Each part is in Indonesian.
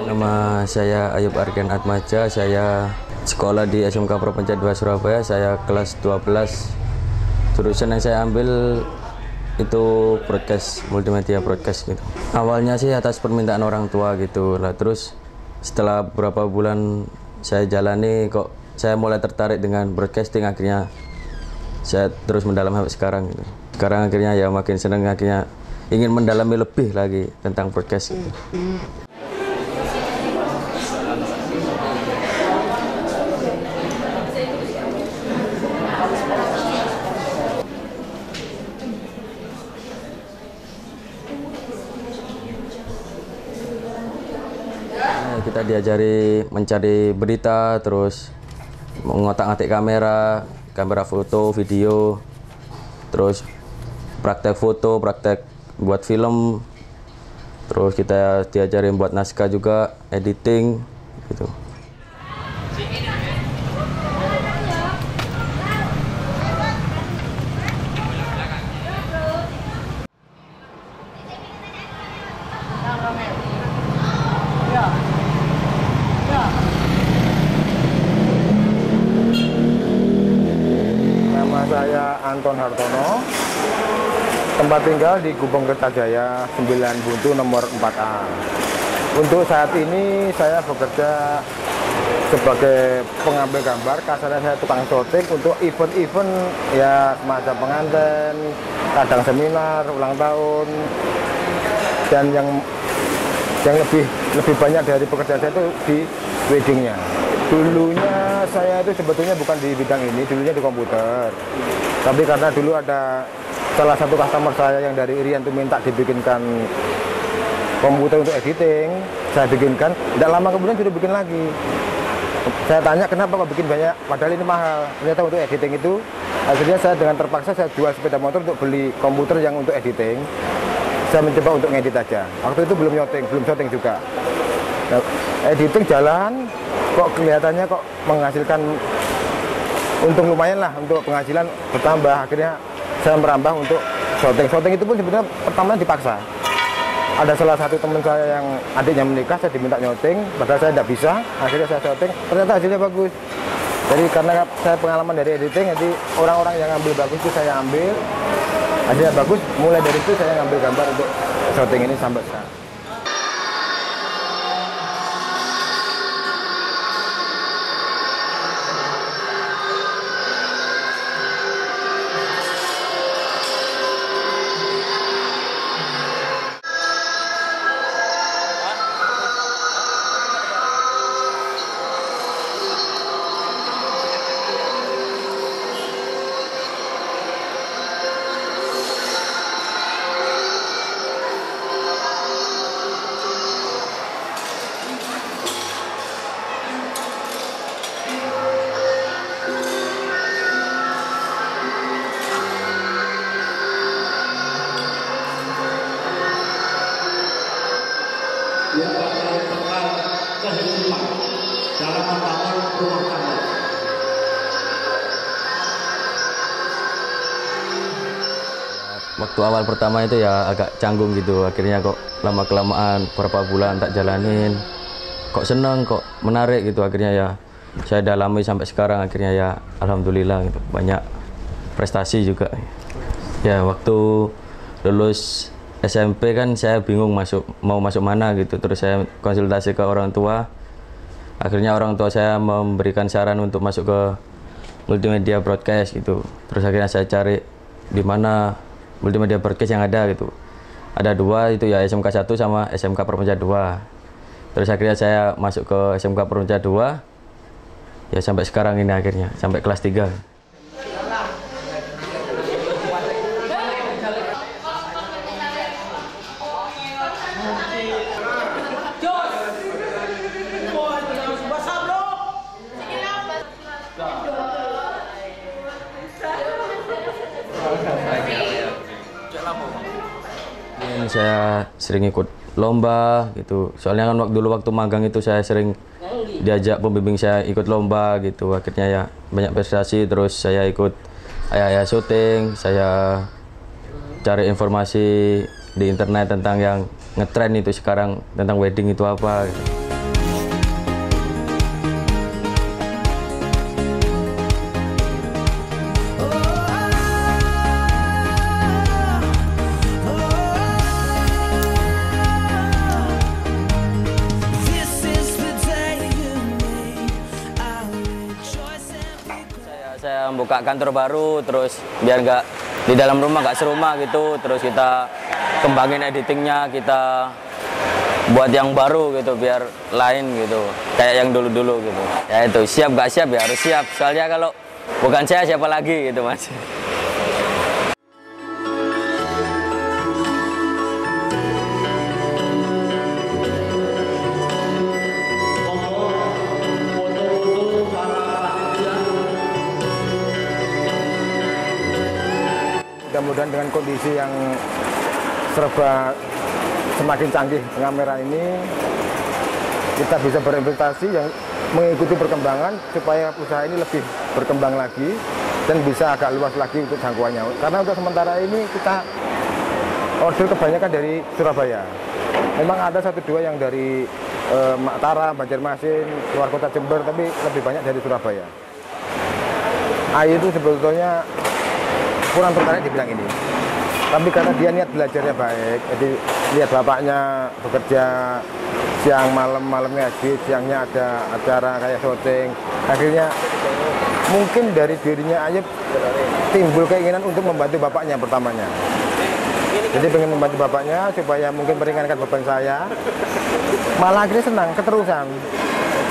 Nama saya Ayub Argen Atmaja, saya sekolah di SMK Propenca 2 Surabaya, saya kelas 12. Jurusan yang saya ambil itu broadcast, multimedia broadcast gitu. Awalnya sih atas permintaan orang tua gitu lah, terus setelah beberapa bulan saya jalani kok saya mulai tertarik dengan broadcasting, akhirnya saya terus mendalam sampai sekarang gitu. Sekarang akhirnya ya makin senang, akhirnya ingin mendalami lebih lagi tentang broadcast gitu. Kita diajari mencari berita, terus mengotak-atik kamera foto, video, terus praktek foto, praktek buat film, terus kita diajarin buat naskah juga, editing gitu. Saya Anton Hartono, tempat tinggal di Gubeng Kertajaya 9 Buntu nomor 4A. Untuk saat ini saya bekerja sebagai pengambil gambar, kasarnya saya tukang syuting untuk event-event ya semacam pengantin, kadang seminar, ulang tahun, dan yang lebih banyak dari pekerjaan saya itu di weddingnya. Dulunya saya itu sebetulnya bukan di bidang ini, dulunya di komputer. Tapi karena dulu ada salah satu customer saya yang dari Irian itu minta dibikinkan komputer untuk editing, saya bikinkan. Tidak lama kemudian sudah bikin lagi. Saya tanya kenapa kok bikin banyak, padahal ini mahal. Ternyata untuk editing itu, akhirnya saya dengan terpaksa saya jual sepeda motor untuk beli komputer yang untuk editing. Saya mencoba untuk ngedit aja. Waktu itu belum syuting juga. Nah, editing jalan, kok kelihatannya kok menghasilkan untung lumayan lah, untuk penghasilan bertambah. Akhirnya saya merambah untuk syuting itu pun sebenarnya pertamanya dipaksa. Ada salah satu teman saya yang adiknya menikah, saya diminta nyuting, padahal saya tidak bisa. Akhirnya saya syuting, ternyata hasilnya bagus. Jadi karena saya pengalaman dari editing, jadi orang-orang yang ambil bagus itu saya ambil, hasilnya bagus. Mulai dari itu saya ngambil gambar untuk syuting ini sampai sekarang. yang bakal bekal kehidupan dalam membangun rumah tangga. Waktu awal pertama itu ya agak canggung gitu, akhirnya kok lama-kelamaan beberapa bulan tak jalanin, kok seneng, kok menarik gitu, akhirnya ya saya dalami sampai sekarang, akhirnya ya alhamdulillah gitu, banyak prestasi juga. Ya waktu lulus SMP kan saya bingung mau masuk mana gitu, terus saya konsultasi ke orang tua, akhirnya orang tua saya memberikan saran untuk masuk ke multimedia broadcast gitu, terus akhirnya saya cari di mana multimedia broadcast yang ada gitu. Ada dua itu ya, SMK 1 sama SMK Propenca 2. Terus akhirnya saya masuk ke SMK Propenca 2. Ya sampai sekarang ini akhirnya, sampai kelas 3. Saya sering ikut lomba gitu. Soalnya kan dulu waktu magang itu saya sering diajak pembimbing saya ikut lomba gitu. Akhirnya ya banyak prestasi. Terus saya ikut ayah-ayah syuting. Saya cari informasi di internet tentang yang ngetren itu sekarang, tentang wedding itu apa gitu. Saya buka kantor baru, terus biar nggak di dalam rumah nggak serumah gitu, terus kita kembangin editingnya, kita buat yang baru gitu biar lain gitu, kayak yang dulu-dulu gitu. Ya itu siap nggak siap ya harus siap, soalnya kalau bukan saya siapa lagi gitu Mas. Mudah-mudahan dengan kondisi yang serba semakin canggih kamera ini, kita bisa berinvestasi yang mengikuti perkembangan supaya usaha ini lebih berkembang lagi dan bisa agak luas lagi untuk jangkauannya. Karena untuk sementara ini kita order kebanyakan dari Surabaya. Memang ada 1-2 yang dari Mataram, Banjarmasin, luar kota Jember, tapi lebih banyak dari Surabaya. AI itu sebetulnya kurang tertarik di bidang ini, tapi karena dia niat belajarnya baik, jadi lihat bapaknya bekerja siang malamnya edit, siangnya ada acara kayak syuting, akhirnya mungkin dari dirinya Ayub timbul keinginan untuk membantu bapaknya pertamanya. Jadi pengen membantu bapaknya supaya mungkin meringankan beban saya, malah akhirnya senang keterusan.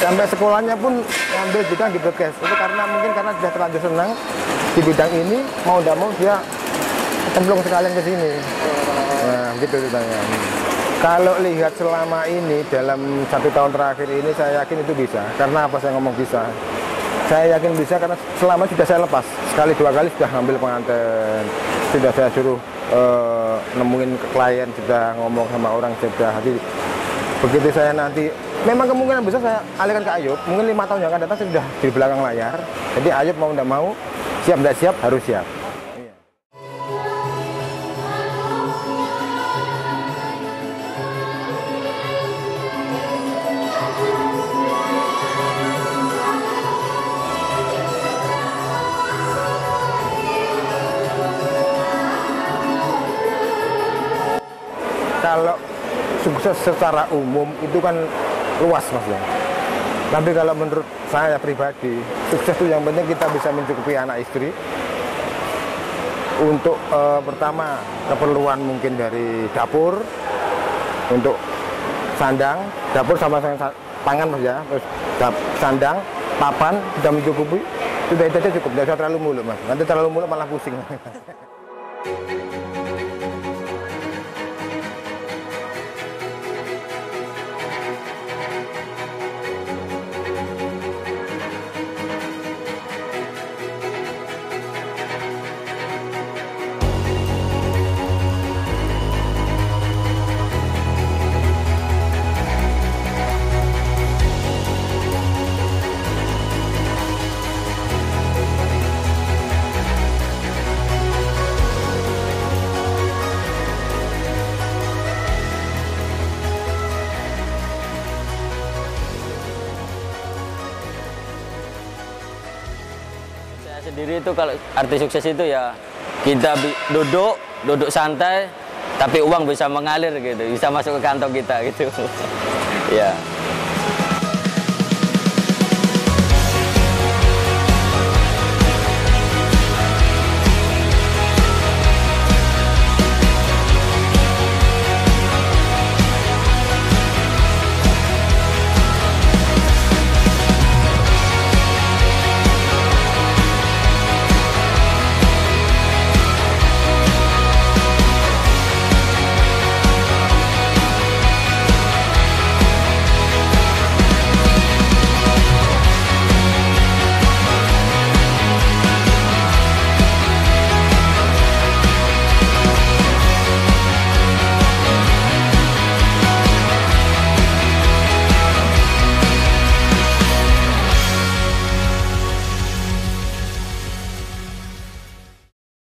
Sampai sekolahnya pun ngambil bidang di broadcast itu karena sudah terlanjur senang di bidang ini, mau tidak mau dia cemplung sekalian ke sini. Nah, gitu ceritanya. Kalau lihat selama ini dalam 1 tahun terakhir ini, saya yakin itu bisa. Karena apa saya ngomong bisa? Saya yakin bisa karena selama sudah saya lepas sekali 2 kali sudah ngambil pengantin, sudah saya suruh nemuin ke klien, sudah ngomong sama orang, sudah. Jadi begitu saya nanti, memang kemungkinan besar saya alihkan ke Ayub, mungkin 5 tahun yang akan datang sudah di belakang layar. Jadi Ayub mau tidak mau, siap tidak siap, harus siap. Kalau sukses secara umum itu kan luas Mas ya. Tapi kalau menurut saya pribadi, sukses itu yang penting kita bisa mencukupi anak istri. Untuk pertama keperluan mungkin dari dapur, untuk sandang, dapur sama pangan Mas ya, terus sandang, papan sudah mencukupi, sudah itu aja cukup, tidak usah terlalu muluk Mas. Nanti terlalu muluk malah pusing. Sendiri itu kalau arti sukses itu ya kita duduk santai tapi uang bisa mengalir gitu, bisa masuk ke kantong kita gitu. Ya.